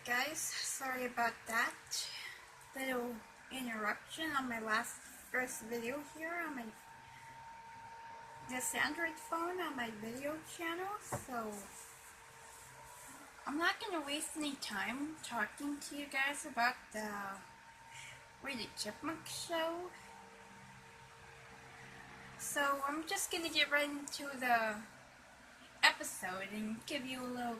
guys, sorry about that little interruption on my first video here on this Android phone on my video channel. So I'm not going to waste any time talking to you guys about the Rita Chipmunk show. So I'm just going to get right into the episode and give you a little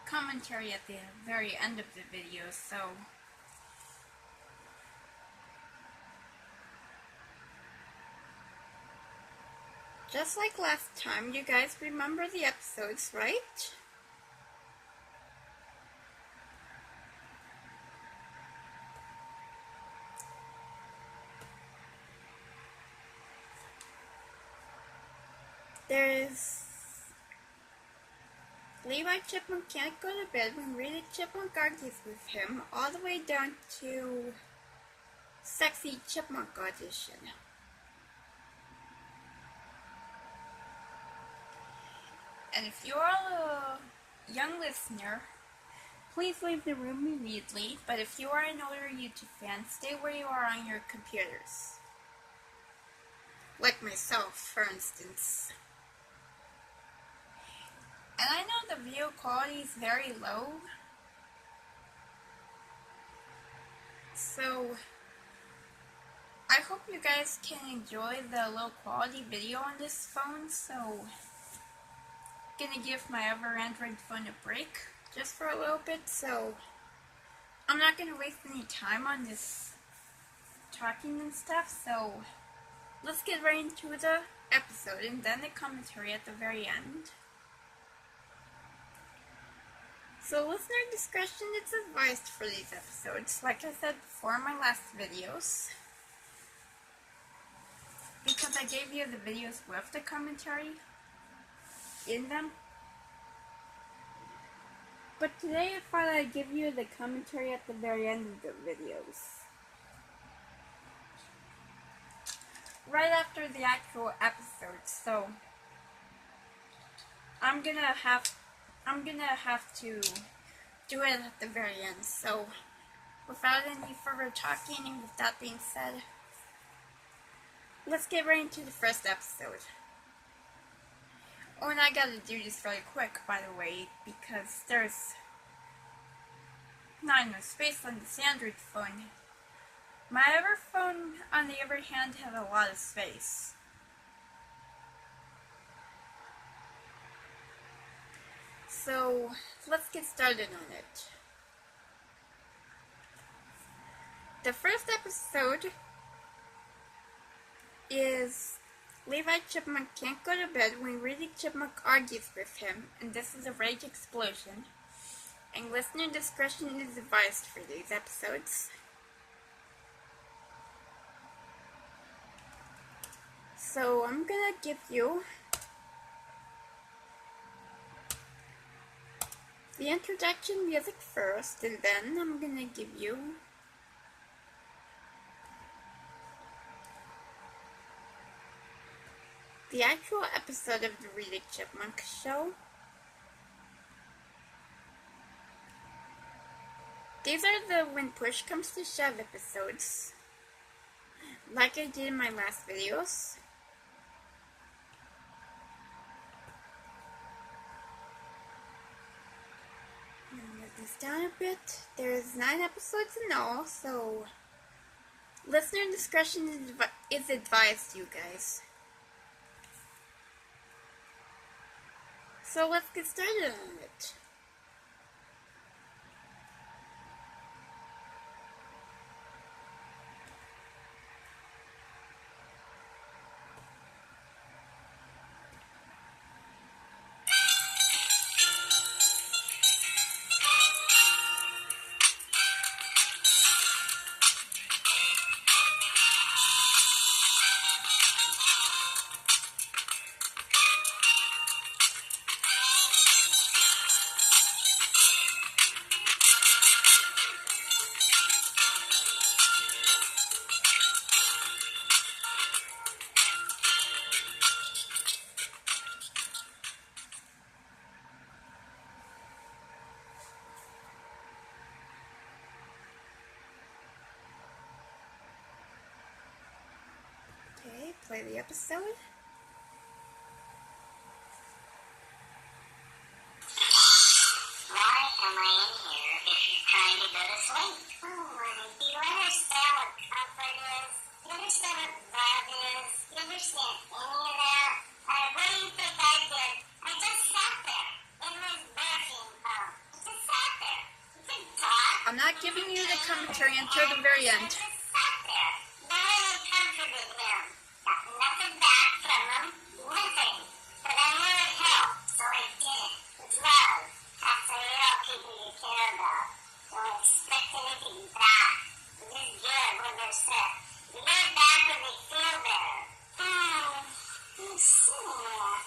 commentary at the very end of the video. So just like last time, you guys remember the episodes, right? There's Levi Chipmunk can't go to bed when Rita Chipmunk argues with him, all the way down to Sexy Chipmunk audition. And if you are a young listener, please leave the room immediately, but if you are an older YouTube fan, stay where you are on your computers. Like myself, for instance. And I know the video quality is very low, so I hope you guys can enjoy the low quality video on this phone. So gonna give my other Android phone a break just for a little bit, so I'm not gonna waste any time on this talking and stuff. So let's get right into the episode and then the commentary at the very end. So listener discretion is advised for these episodes, like I said before in my last videos, because I gave you the videos with the commentary in them. But today I thought I'd give you the commentary at the very end of the videos, right after the actual episode. So I'm gonna have to do it at the very end. So without any further talking and with that being said, let's get right into the first episode. Oh, and I gotta do this really quick, by the way, because there's not enough space on this Android phone. My other phone, on the other hand, has a lot of space. So let's get started on it. The first episode is Levi Chipmunk can't go to bed when Rita Chipmunk argues with him, and this is a rage explosion. And listener discretion is advised for these episodes. So I'm gonna give you the introduction music first, and then I'm gonna give you the actual episode of the Rita Chipmunk show. These are the when push comes to shove episodes, like I did in my last videos. This down a bit. There's 9 episodes in all, so listener discretion is advised, you guys. So let's get started on it. play the episode. Why am I in here if you're trying to go to sleep? Oh my, do you understand what comfort is? Do you understand what love is? Do you understand any of that? What do you think I did? I just sat there. It was barking. I just sat there. You didn't talk. I'm not giving you the commentary until the very end. I just sat there. Not even comforted him. Got nothing back from him. Nothing. But I knew it helped, so I did it. It's love. After all, people you care about. Don't expect anything back. It is good when they're sick. You get it back when they feel better. I'm sitting there.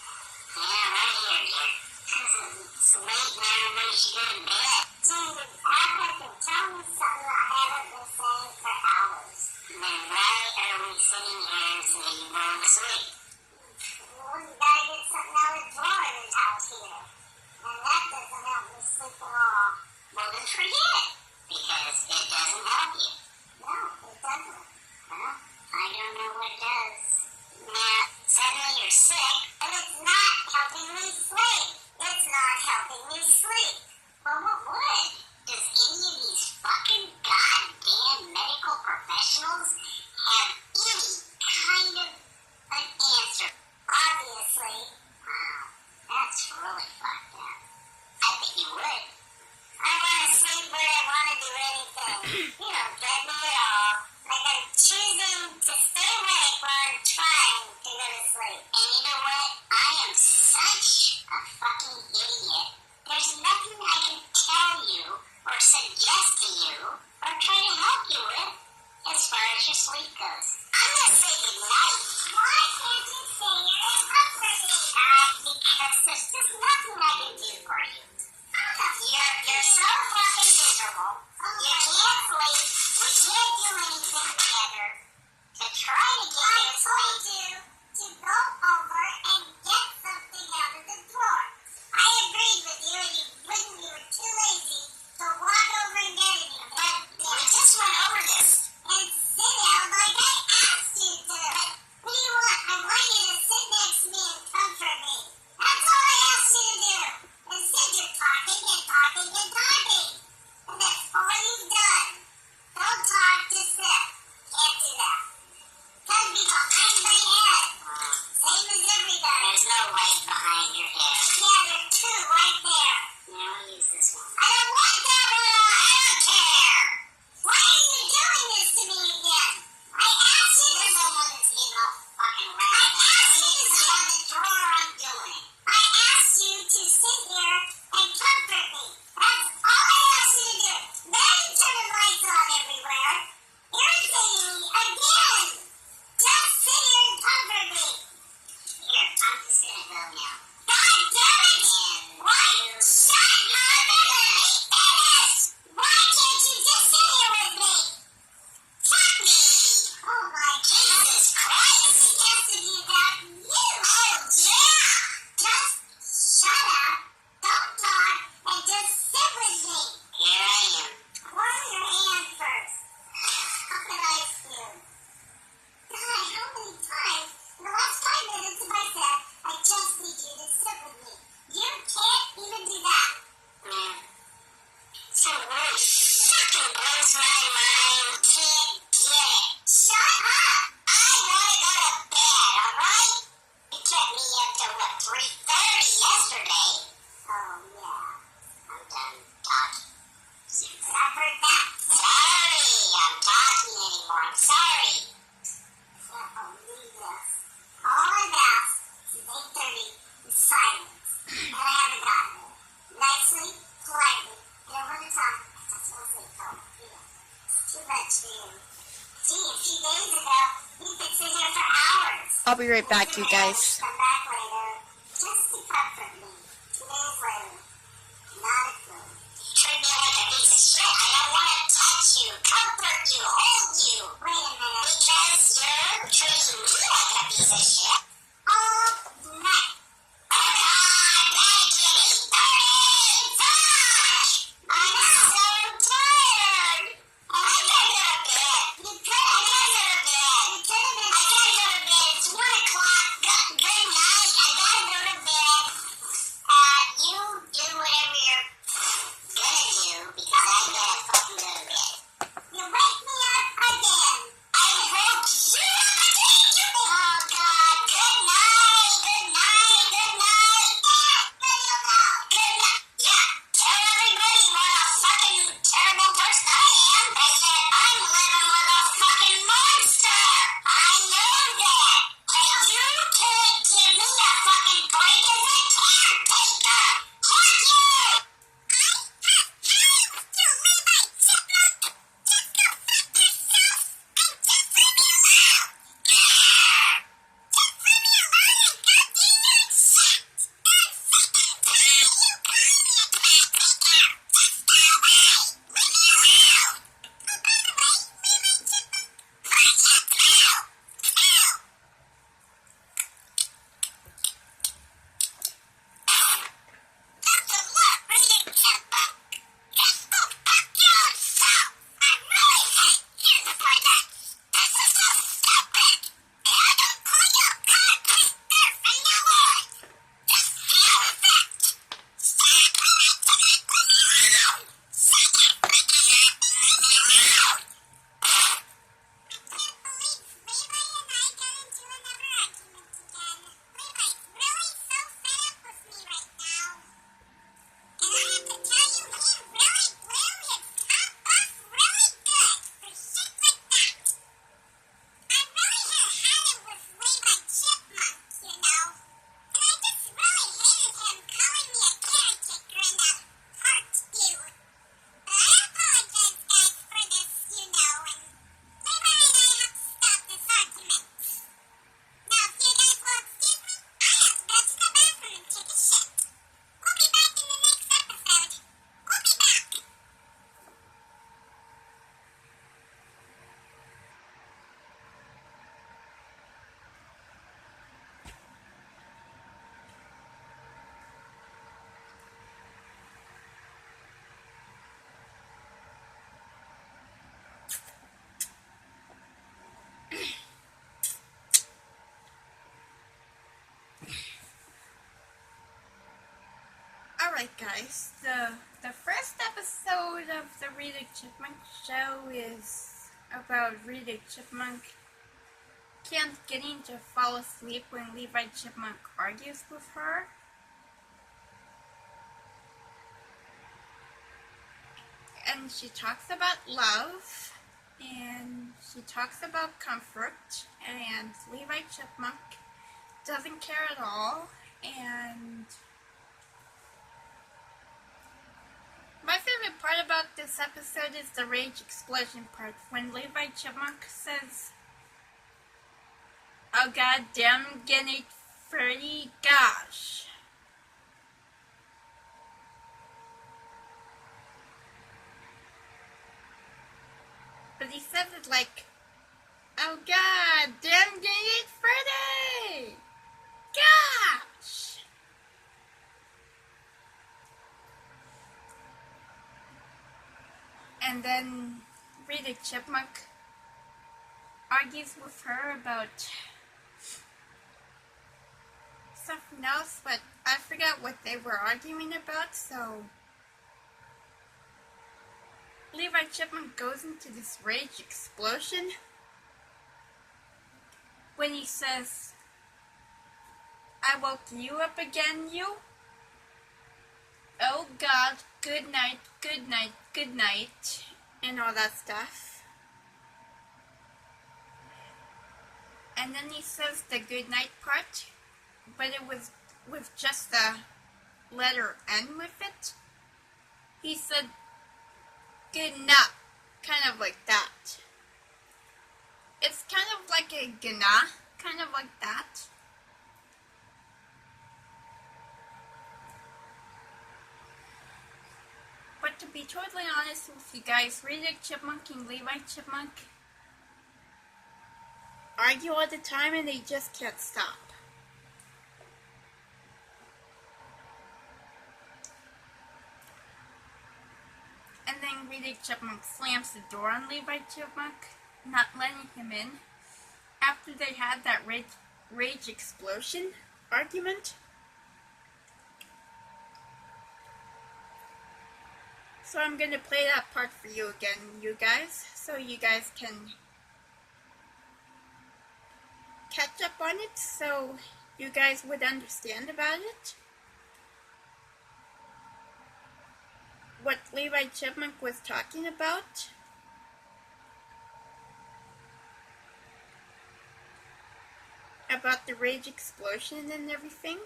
Yeah, right here, dear. It's late now, everybody should go to bed. Dude, act like you're telling me something I haven't been saying for hours. And then why are we sitting here saying you're going to sleep? Well, you gotta get something out of the drawer in this house here. And that doesn't help me sleep at all. Well, then forget it. Because it doesn't help you. No, it doesn't. Well, I don't know what does. Now, suddenly you're sick, and it's not helping me sleep. It's not helping me sleep. Well, what would? Does any of these fucking goddamn medical professionals have any kind of an answer? Obviously. Wow, that's really fucked up. I think you would. I want to sleep, but I want to do anything. You don't threaten me at all. Like I'm choosing to stay awake while I'm trying to go to sleep. And you know what? I am such a fucking idiot. There's nothing I can tell you or suggest to you or try to help you with as far as your sleep goes. I'm going to say goodnight. Why can't you say you're in comfort? Because there's just nothing I can do for you. You're so fucking miserable. You can't sleep. We can't do anything together to try to get you to sleep. I told you to go over and get something out of the drawer. I agreed with you and you wouldn't. You were too lazy to walk over and get it. But we just went over this. And sit down like I asked you to. What do you want? I want you to sit next to me and comfort me. That's all I asked you to do. Instead you're talking and talking and talking. And that's all you've done. Don't talk, just sit. Can't do that. Could be behind my head. Same as everybody. There's no light behind your head. Yeah, there's two right there. No, I'll use this one. I don't want that one. I don't care. Why are you doing this to me again? I asked you to someone that's getting all fucking right. I asked you to sit on the drawer I'm doing. I asked you to sit here and comfort me. That's all I asked you to do. Then you turn the lights on everywhere. Irritating me again. Just sit here and comfort me. Here, I'm just gonna go now. God damn it! Why? Shut up and let me finish! Why can't you just sit here with me? Fuck me! Oh my Jesus Christ! Suggested you about you! Oh yeah! Just shut up, don't talk, and just sit with me. Here I am. Warm your hand first. How can I feel? God, how many times in the last 5 minutes have I said, I just need you to sit with me? You can't even do that. Man, so really fucking blows my mind. Can't get it. Shut up! I want to go to bed, alright? You kept me up till what, 3:30 yesterday? Oh, yeah. I'm done talking. I've heard that. Sorry, I'm talking anymore. I'm sorry. Oh, leave this. All I've asked since 8:30 is silence. And I haven't gotten it. Nicely, politely. You don't want to talk. I just want to say, oh, yeah. It's too much for you. Gee, a few days ago, you could sit here for hours. I'll be right back, you guys. Come back later, just to comfort me. 2 days later, not a clue. You treat me like a piece of shit. I don't want to touch you, comfort you, hold you. Wait a minute. Because you're treating me like a piece of shit. All night. Oh God, that Jimmy, burning! Gosh! I'm so tired. And I gotta go to bed. You could have. I gotta go to bed. You could have been. I gotta go to bed. It's Alright guys, the first episode of the Rita Chipmunk show is about Rita Chipmunk can't getting to fall asleep when Levi Chipmunk argues with her. And she talks about love, and she talks about comfort, and Levi Chipmunk doesn't care at all, and my favorite part about this episode is the rage explosion part, when Levi Chipmunk says, "Oh goddamn, getting 30, gosh." But he says it like, "Oh god, damn, getting 30, gosh." And then Rita Chipmunk argues with her about something else, but I forgot what they were arguing about, so Levi Chipmunk goes into this rage explosion when he says, "I woke you up again, you? Oh god, good night, good night, good night," and all that stuff. And then he says the good night part, but it was with just the letter N with it. He said good night, kind of like that. It's kind of like a gna, kind of like that. But to be totally honest with you guys, Rita Chipmunk and Levi Chipmunk argue all the time and they just can't stop. And then Rita Chipmunk slams the door on Levi Chipmunk, not letting him in, after they had that rage explosion argument. So I'm going to play that part for you again, you guys, so you guys can catch up on it, so you guys would understand about it. What Levi Chipmunk was talking about. About the rage explosion and everything.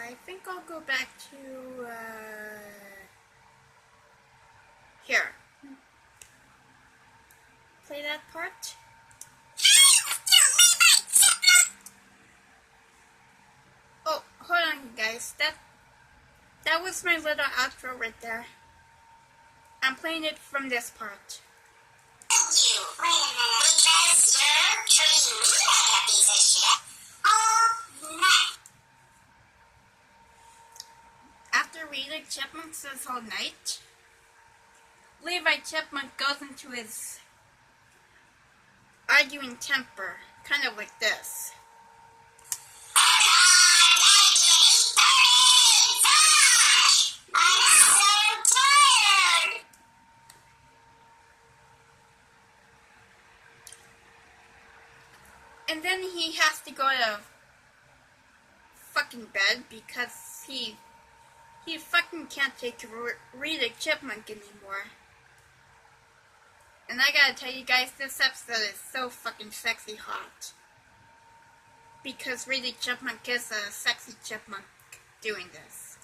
I think I'll go back to here. Play that part. Oh, hold on, you guys. That was my little outro right there. I'm playing it from this part. You. Wait a minute. Because you're treating me like a piece of shit all night. After Rita Chipmunk says all night, Levi Chipmunk goes into his arguing temper, kind of like this. And then he has to go to fucking bed because he fucking can't take Rita Chipmunk anymore. And I gotta tell you guys, this episode is so fucking sexy hot. Because Rita Chipmunk is a sexy chipmunk doing this.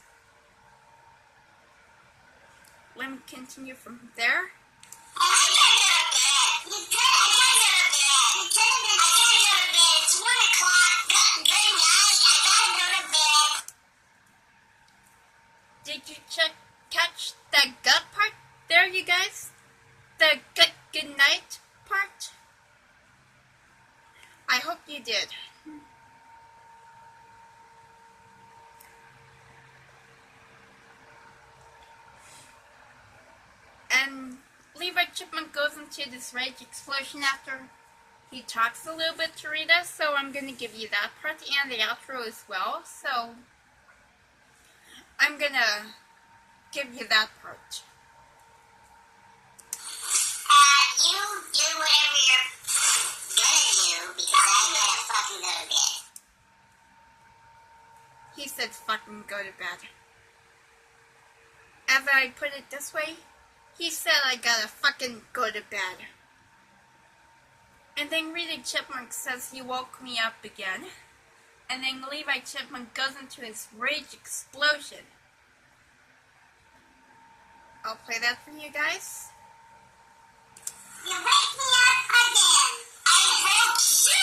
Let me continue from there. Did you catch the gut part there, you guys? The good night part? I hope you did. And Levi Chipmunk goes into this rage explosion after he talks a little bit to Rita, so I'm going to give you that part and the outro as well. So I'm going to give you that part. You do whatever you're gonna do because I'm gonna fucking go to bed. He said fucking go to bed. As I put it this way, he said I gotta fucking go to bed. And then Rita Chipmunk says he woke me up again. And then Levi Chipmunk goes into his rage explosion. I'll play that for you guys. You wake me up again. I hope you.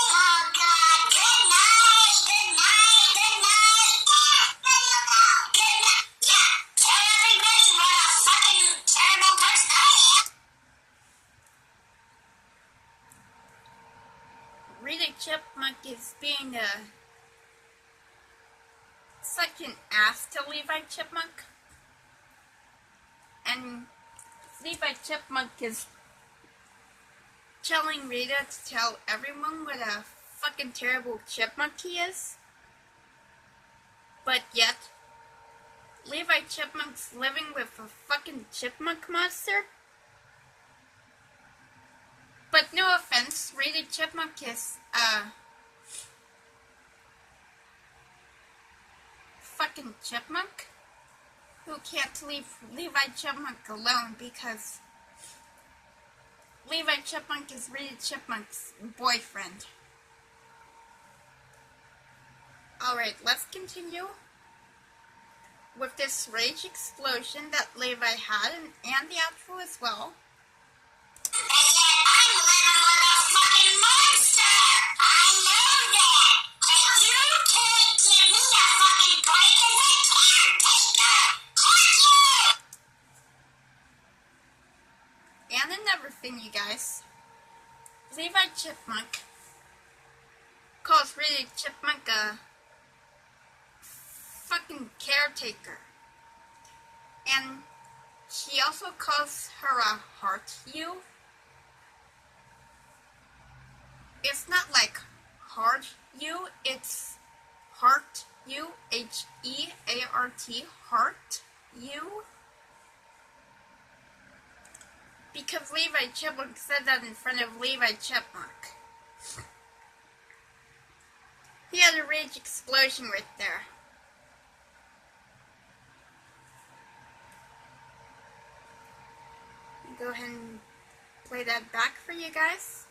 Oh God. Good night. Good night. Good night. There you go. Good night. Yeah. Tell everybody what a fucking terrible person I am. Rita Chipmunk is being such an ass to Levi Chipmunk. And Levi Chipmunk is telling Rita to tell everyone what a fucking terrible chipmunk he is. But yet, Levi Chipmunk's living with a fucking chipmunk monster. But no offense, Rita Chipmunk is fucking chipmunk who can't leave Levi Chipmunk alone because Levi Chipmunk is Rita Chipmunk's boyfriend. Alright, let's continue with this rage explosion that Levi had and the outro as well. And yet I'm living with a fucking monster. I know that. And you can't give me a fucking break and I can't take that. And another thing, you guys. Levi Chipmunk calls Rita Chipmunk a fucking caretaker. And she also calls her a heart you. It's not like hard you, it's heart you, H-E-A-R-T, heart you. Because Levi Chipmunk said that in front of Levi Chipmunk. He had a rage explosion right there. Go ahead and play that back for you guys.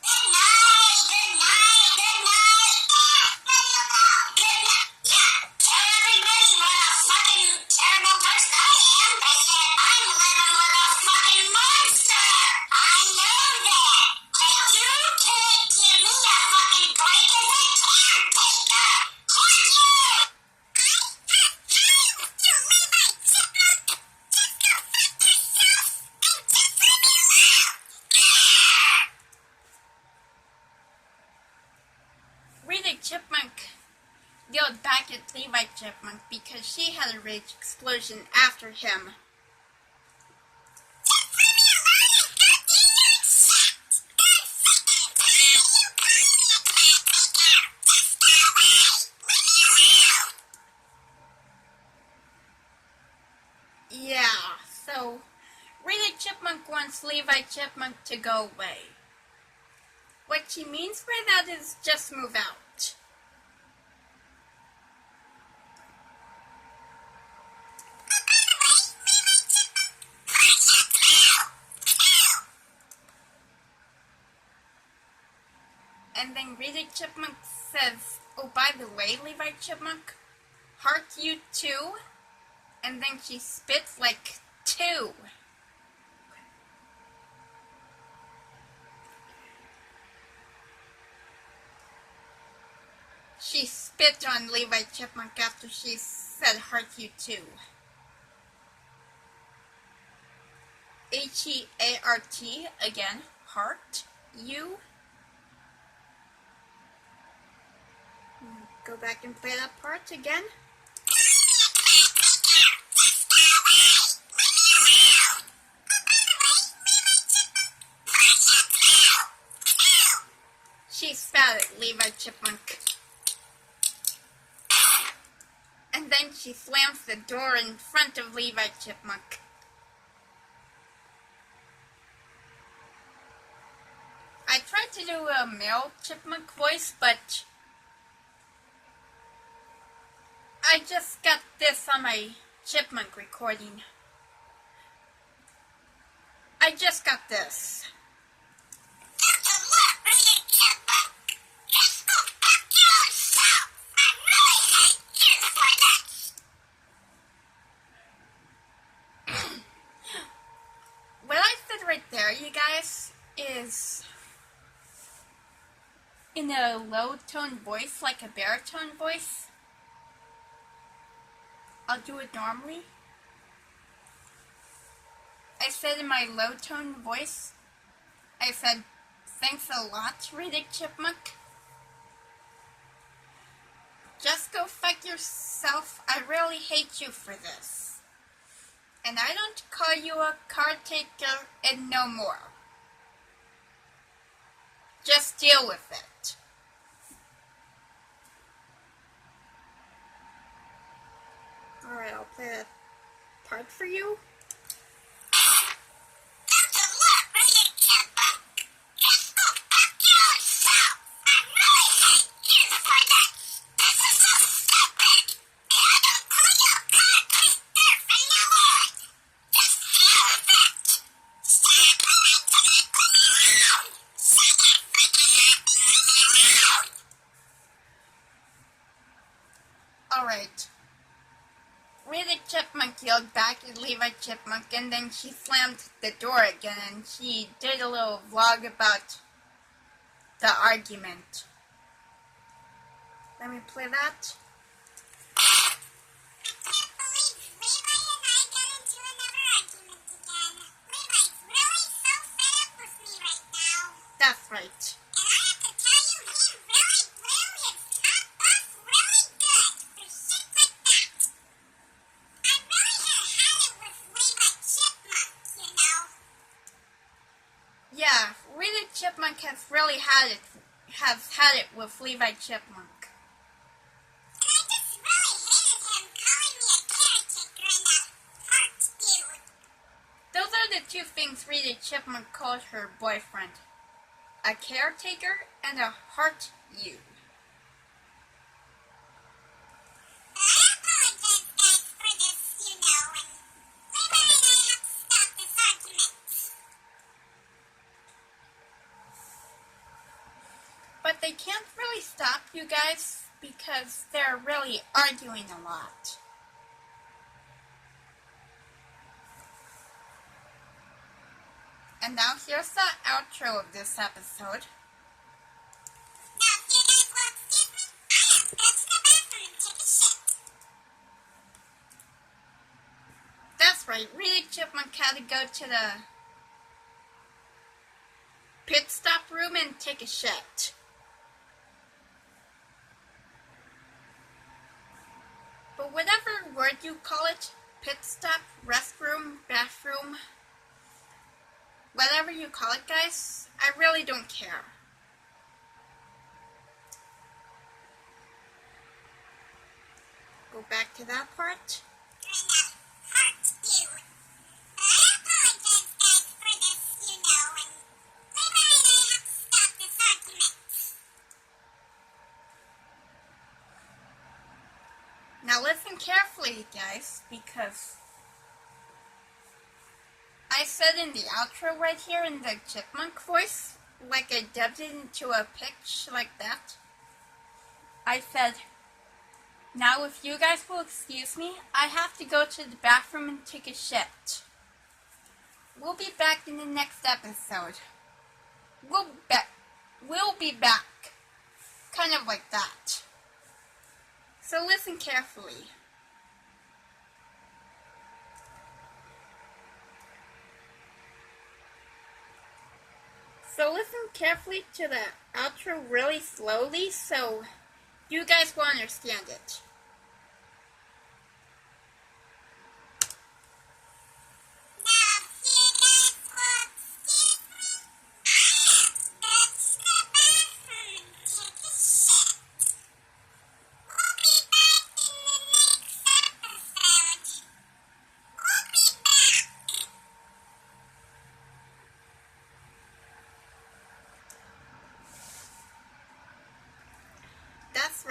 Good night, good night, good night. There you go. Good night. Yeah. Tell everybody what a fucking terrible person I am. And yet I'm living with a fucking monster. I know that. And you can't give me a fucking break and I can't take that. Fuck you. Rita Chipmunk yelled back at Levi Chipmunk because she had a rage explosion after him. Yeah, so Rita Chipmunk wants Levi Chipmunk to go away. What she means by that is just move out. And then Rita Chipmunk says, oh, by the way, Levi Chipmunk, heart you too. And then she spits like two. She spit on Levi Chipmunk after she said heart you too. H-E-A-R-T, again, heart you. Go back and play that part again. at it, Levi Chipmunk. And then she slams the door in front of Levi Chipmunk. I tried to do a male chipmunk voice, but I just got this on my chipmunk recording. I just got this. What I said right there, you guys, is in a low-tone voice, like a baritone voice. I'll do it normally. I said in my low-tone voice, I said, thanks a lot, Rita Chipmunk. Just go fuck yourself. I really hate you for this. And I don't call you a card taker and no more. Just deal with it. Alright, I'll play that part for you. Alright. Rita Chipmunk yelled back at Levi Chipmunk, and then she slammed the door again, and she did a little vlog about the argument. Let me play that. That's right. Yeah, Rita Chipmunk has really had it with Levi Chipmunk. Those are the two things Rita Chipmunk called her boyfriend. A caretaker and a heart you. But they can't really stop you guys because they're really arguing a lot. And now here's the outro of this episode. That's right, Rita Chipmunk had to go to the pit stop room and take a shit. But whatever word you call it, pit stop, restroom, bathroom, whatever you call it, guys, I really don't care. Go back to that part. Now listen carefully, guys, because I said in the outro right here in the chipmunk voice, like I dubbed it into a pitch like that, I said, now if you guys will excuse me, I have to go to the bathroom and take a shit. We'll be back in the next episode. We'll be back. Kind of like that. So listen carefully. So listen carefully to the outro really slowly so you guys will understand it.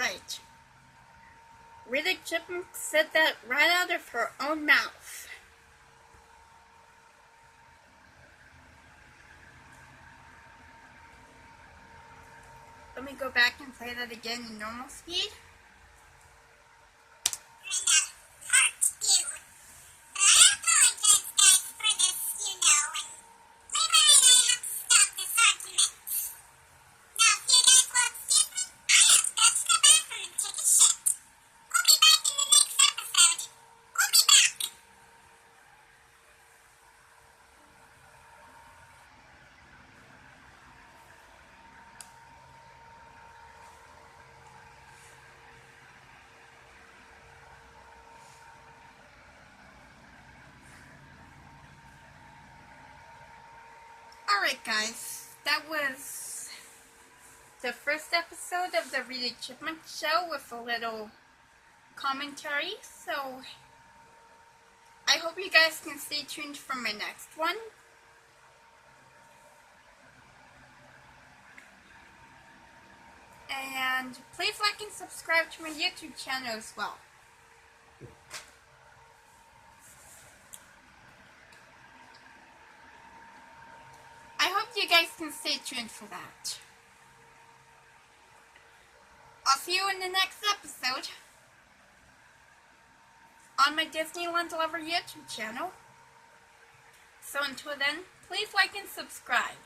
right. Rita Chipmunk said that right out of her own mouth. Let me go back and play that again in normal speed. Alright guys, that was the first episode of the Rita Chipmunk Show with a little commentary, so I hope you guys can stay tuned for my next one. And please like and subscribe to my YouTube channel as well. I hope you guys can stay tuned for that. I'll see you in the next episode on my Disneyland Lover YouTube channel. So until then, please like and subscribe.